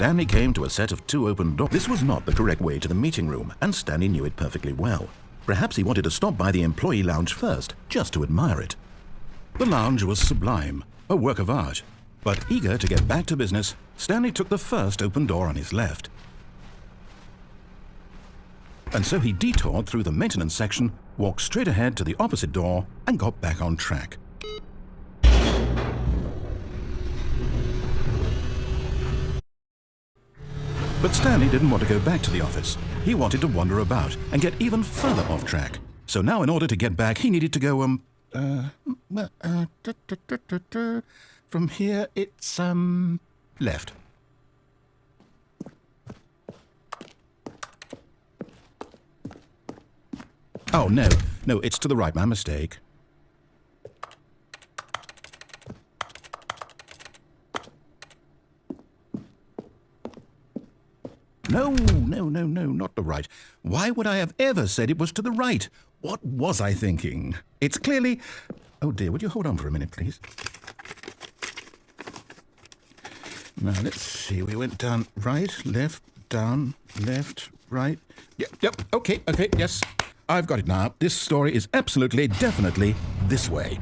Stanley came to a set of 2 open doors. This was not the correct way to the meeting room, and Stanley knew it perfectly well. Perhaps he wanted to stop by the employee lounge first, just to admire it. The lounge was sublime, a work of art. But eager to get back to business, Stanley took the first open door on his left. And so he detoured through the maintenance section, walked straight ahead to the opposite door, and got back on track. But Stanley didn't want to go back to the office. He wanted to wander about and get even further off track. So now in order to get back, he needed to go, from here, it's, left. Oh, no, it's to the right, my mistake. No, not the right. Why would I have ever said it was to the right? What was I thinking? It's clearly... Oh dear, would you hold on for a minute, please? Now, let's see. We went down right, left, down, left, right. Yep, okay, yes. I've got it now. This story is absolutely, definitely this way.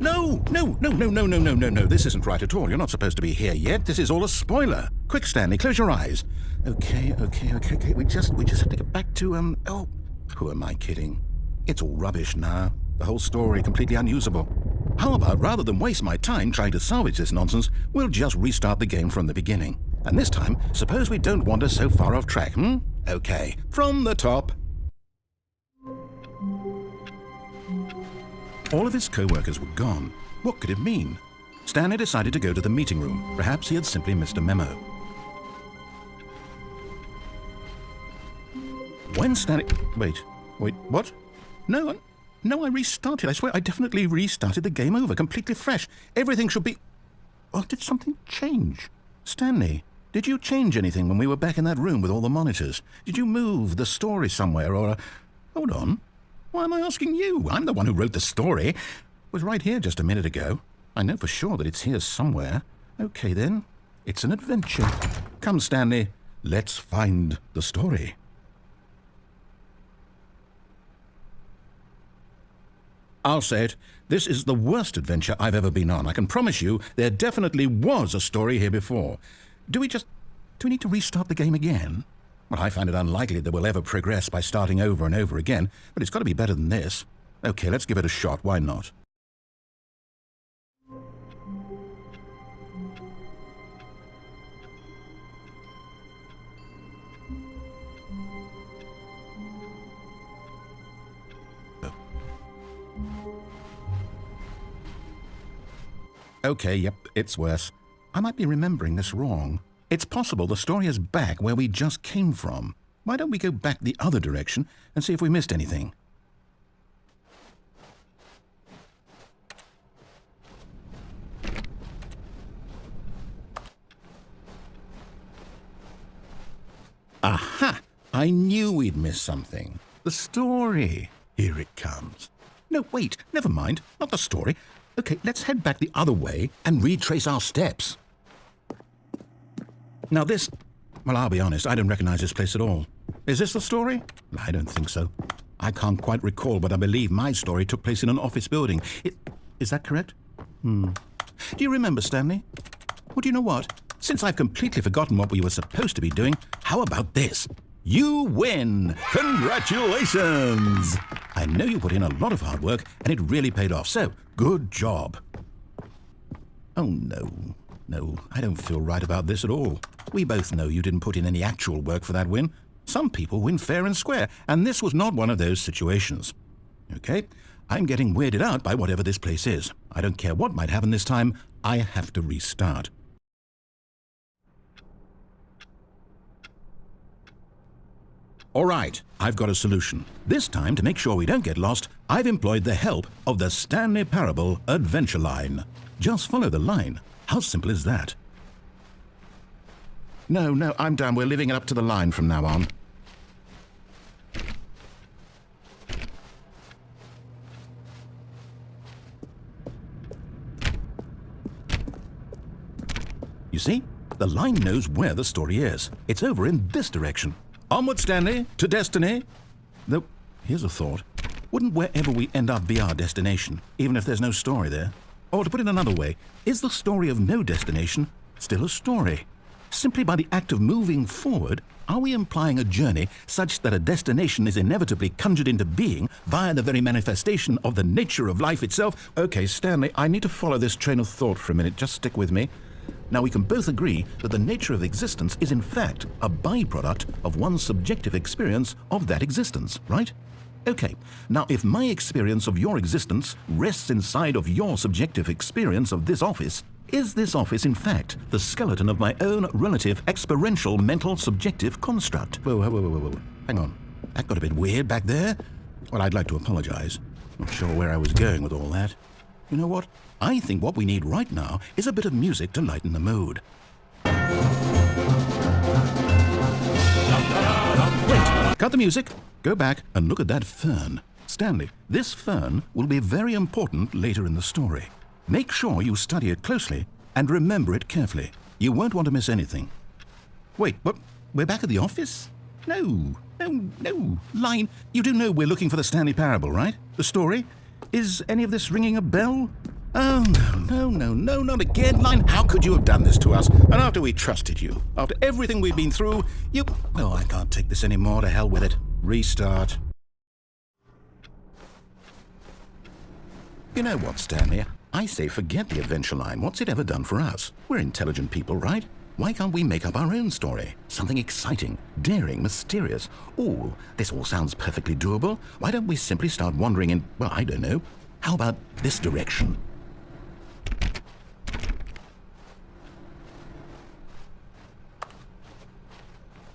No. This isn't right at all. You're not supposed to be here yet. This is all a spoiler. Quick, Stanley, close your eyes. Okay. We just have to get back to, oh, who am I kidding? It's all rubbish now. The whole story completely unusable. How about, rather than waste my time trying to salvage this nonsense, we'll just restart the game from the beginning. And this time, suppose we don't wander so far off track, Okay, from the top. All of his co-workers were gone. What could it mean? Stanley decided to go to the meeting room. Perhaps he had simply missed a memo. When Stanley... Wait, what? No, I restarted. I swear I definitely restarted the game over, completely fresh. Everything should be... Or did something change? Stanley, did you change anything when we were back in that room with all the monitors? Did you move the story somewhere or... Hold on. Why am I asking you? I'm the one who wrote the story. It was right here just a minute ago. I know for sure that it's here somewhere. Okay, then. It's an adventure. Come, Stanley. Let's find the story. I'll say it. This is the worst adventure I've ever been on. I can promise you there definitely was a story here before. Do we need to restart the game again? Well, I find it unlikely that we'll ever progress by starting over and over again, but it's got to be better than this. Okay, let's give it a shot. Why not? Okay, yep, it's worse. I might be remembering this wrong. It's possible the story is back where we just came from. Why don't we go back the other direction and see if we missed anything? Aha! I knew we'd missed something. The story. Here it comes. No, wait, never mind. Not the story. Okay, let's head back the other way and retrace our steps. Now this... Well, I'll be honest, I don't recognize this place at all. Is this the story? I don't think so. I can't quite recall, but I believe my story took place in an office building. Is that correct? Do you remember, Stanley? Well, do you know what? Since I've completely forgotten what we were supposed to be doing, how about this? You win! Congratulations! I know you put in a lot of hard work, and it really paid off, so good job. Oh, no, I don't feel right about this at all. We both know you didn't put in any actual work for that win, Some people win fair and square, and this was not one of those situations. Okay, I'm getting weirded out by whatever this place is. I don't care what might happen this time, I have to restart. All right, I've got a solution. This time, to make sure we don't get lost, I've employed the help of the Stanley Parable adventure line. Just follow the line. How simple is that? No, I'm done. We're living it up to the line from now on. You see? The line knows where the story is. It's over in this direction. Onward, Stanley, to destiny. Though, here's a thought. Wouldn't wherever we end up be our destination, even if there's no story there? Or to put it another way, is the story of no destination still a story? Simply by the act of moving forward, are we implying a journey such that a destination is inevitably conjured into being via the very manifestation of the nature of life itself? Okay, Stanley, I need to follow this train of thought for a minute. Just stick with me. Now, we can both agree that the nature of existence is in fact a byproduct of one's subjective experience of that existence, right? Okay, now if my experience of your existence rests inside of your subjective experience of this office, is this office in fact the skeleton of my own relative experiential mental subjective construct? Whoa. Hang on. That got a bit weird back there. Well, I'd like to apologize. Not sure where I was going with all that. You know what? I think what we need right now is a bit of music to lighten the mood. Wait, cut the music. Go back and look at that fern. Stanley, this fern will be very important later in the story. Make sure you study it closely and remember it carefully. You won't want to miss anything. Wait, what? We're back at the office? No. Line, you do know we're looking for the Stanley Parable, right? The story? Is any of this ringing a bell? Oh, no, not again, Line. How could you have done this to us? And after we trusted you, after everything we've been through, you... Oh, I can't take this anymore. To hell with it. Restart. You know what, Stanley? I say forget the adventure line. What's it ever done for us? We're intelligent people, right? Why can't we make up our own story? Something exciting, daring, mysterious. Oh, this all sounds perfectly doable. Why don't we simply start wandering in, well, I don't know. How about this direction?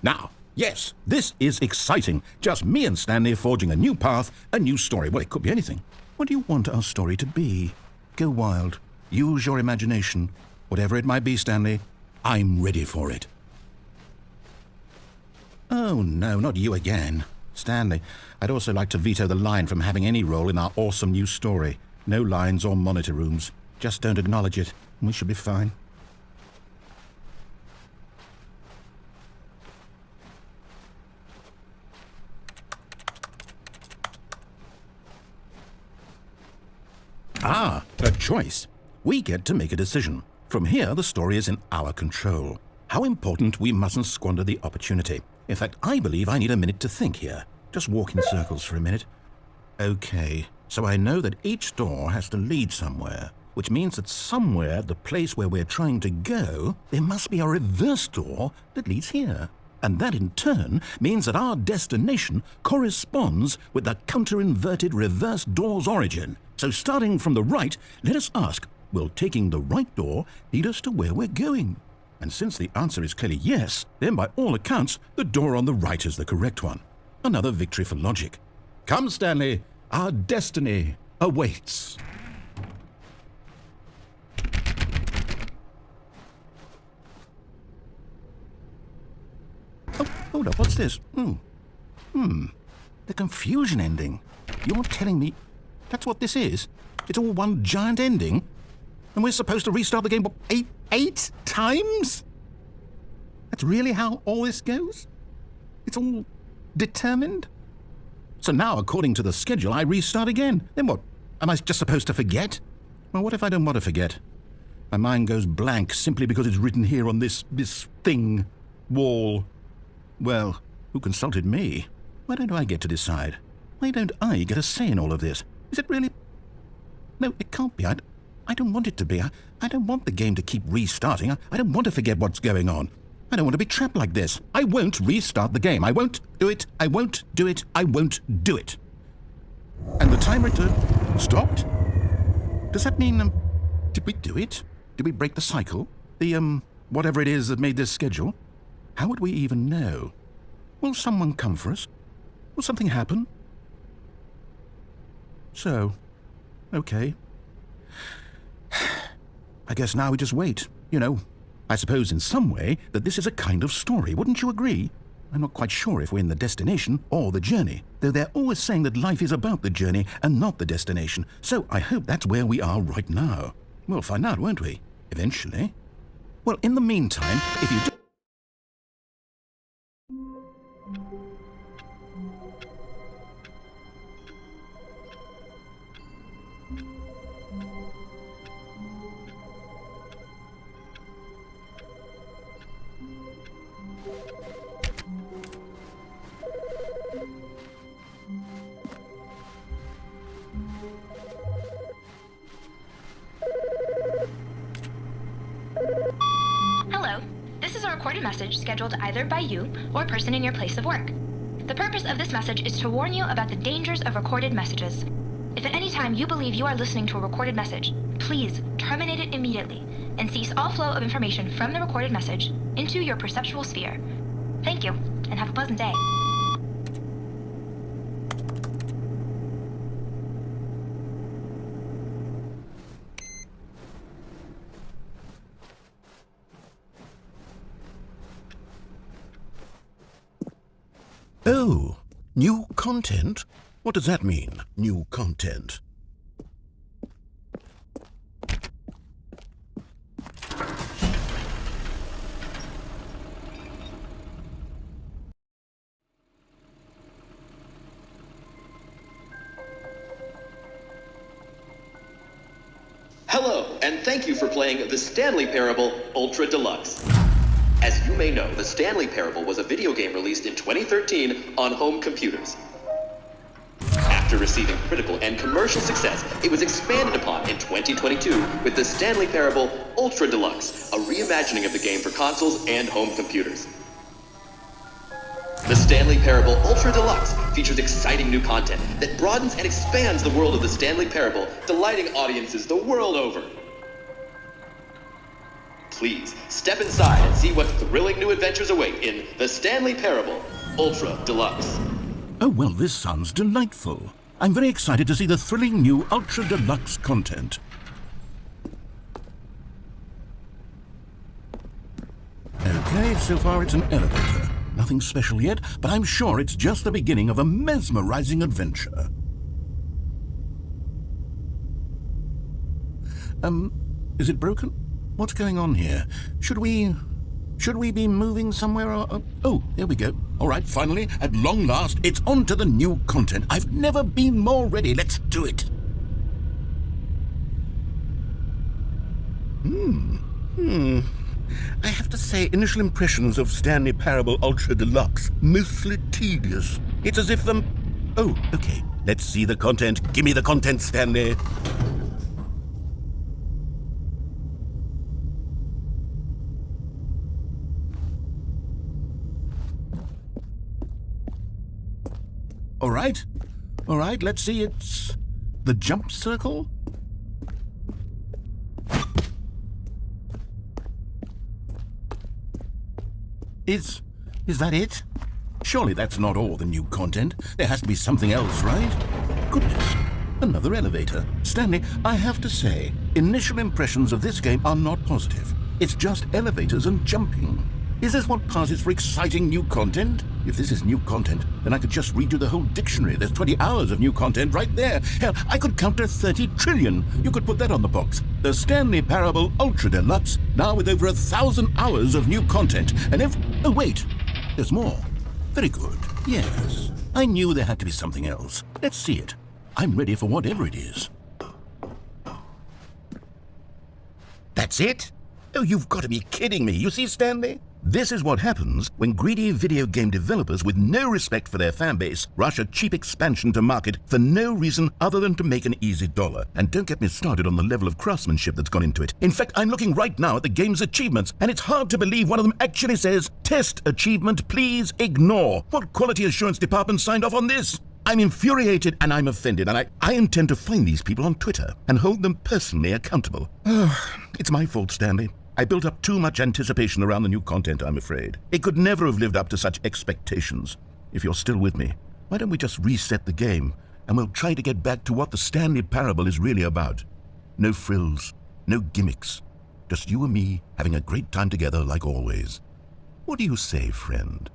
Now, yes, this is exciting. Just me and Stanley forging a new path, a new story. Well, it could be anything. What do you want our story to be? Go wild. Use your imagination. Whatever it might be, Stanley, I'm ready for it. Oh, no, not you again. Stanley, I'd also like to veto the line from having any role in our awesome new story. No lines or monitor rooms. Just don't acknowledge it, and we should be fine. Ah, a choice. We get to make a decision. From here, the story is in our control. How important we mustn't squander the opportunity. In fact, I believe I need a minute to think here. Just walk in circles for a minute. Okay, so I know that each door has to lead somewhere, which means that somewhere at the place where we're trying to go, there must be a reverse door that leads here. And that in turn means that our destination corresponds with the counter-inverted reverse door's origin. So starting from the right, let us ask, will taking the right door lead us to where we're going? And since the answer is clearly yes, then by all accounts, the door on the right is the correct one. Another victory for logic. Come, Stanley, our destiny awaits. Oh, hold up, what's this? The confusion ending. You're telling me that's what this is? It's all one giant ending? And we're supposed to restart the game, what, eight times? That's really how all this goes? It's all determined? So now, according to the schedule, I restart again. Then what? Am I just supposed to forget? Well, what if I don't want to forget? My mind goes blank simply because it's written here on this thing, wall. Well, who consulted me? Why don't I get to decide? Why don't I get a say in all of this? Is it really? No, it can't be. I don't want it to be. I don't want the game to keep restarting. I don't want to forget what's going on. I don't want to be trapped like this. I won't restart the game. I won't do it. I won't do it. I won't do it. And the timer stopped? Does that mean, did we do it? Did we break the cycle? The, whatever it is that made this schedule? How would we even know? Will someone come for us? Will something happen? So, okay. I guess now we just wait. You know, I suppose in some way that this is a kind of story. Wouldn't you agree? I'm not quite sure if we're in the destination or the journey, though they're always saying that life is about the journey and not the destination. So I hope that's where we are right now. We'll find out, won't we? Eventually. Well, in the meantime, if you do... Hello. This is a recorded message scheduled either by you or a person in your place of work. The purpose of this message is to warn you about the dangers of recorded messages. If at any time you believe you are listening to a recorded message, please terminate it immediately and cease all flow of information from the recorded message into your perceptual sphere. Thank you, and have a pleasant day. Oh, new content? What does that mean, new content? Hello, and thank you for playing the Stanley Parable Ultra Deluxe. As you may know, the Stanley Parable was a video game released in 2013 on home computers. After receiving critical and commercial success, it was expanded upon in 2022 with the Stanley Parable Ultra Deluxe, a reimagining of the game for consoles and home computers. The Stanley Parable Ultra Deluxe features exciting new content that broadens and expands the world of the Stanley Parable, delighting audiences the world over. Please, step inside and see what thrilling new adventures await in the Stanley Parable Ultra Deluxe. Oh, well, this sounds delightful. I'm very excited to see the thrilling new Ultra Deluxe content. Okay, so far it's an elevator. Nothing special yet, but I'm sure it's just the beginning of a mesmerizing adventure. Is it broken? What's going on here? Should we be moving somewhere or... Oh, there we go. All right, finally, at long last, it's on to the new content. I've never been more ready. Let's do it. I have to say, initial impressions of Stanley Parable Ultra Deluxe, mostly tedious. It's as if Oh, okay. Let's see the content. Give me the content, Stanley. All right, let's see, it's the jump circle? Is that it? Surely that's not all the new content. There has to be something else, right? Goodness, another elevator. Stanley, I have to say, initial impressions of this game are not positive. It's just elevators and jumping. Is this what passes for exciting new content? If this is new content, then I could just read you the whole dictionary. There's 20 hours of new content right there. Hell, I could count to 30 trillion. You could put that on the box. The Stanley Parable Ultra Deluxe, now with over 1,000 hours of new content. And oh, wait, there's more. Very good. Yes, I knew there had to be something else. Let's see it. I'm ready for whatever it is. That's it? Oh, you've got to be kidding me. You see, Stanley? This is what happens when greedy video game developers with no respect for their fanbase rush a cheap expansion to market for no reason other than to make an easy dollar. And don't get me started on the level of craftsmanship that's gone into it. In fact, I'm looking right now at the game's achievements, and it's hard to believe one of them actually says, "Test achievement, please ignore." What quality assurance department signed off on this? I'm infuriated and I'm offended, and I intend to find these people on Twitter and hold them personally accountable. It's my fault, Stanley. I built up too much anticipation around the new content, I'm afraid. It could never have lived up to such expectations. If you're still with me, why don't we just reset the game, and we'll try to get back to what the Stanley Parable is really about. No frills, no gimmicks. Just you and me having a great time together like always. What do you say, friend?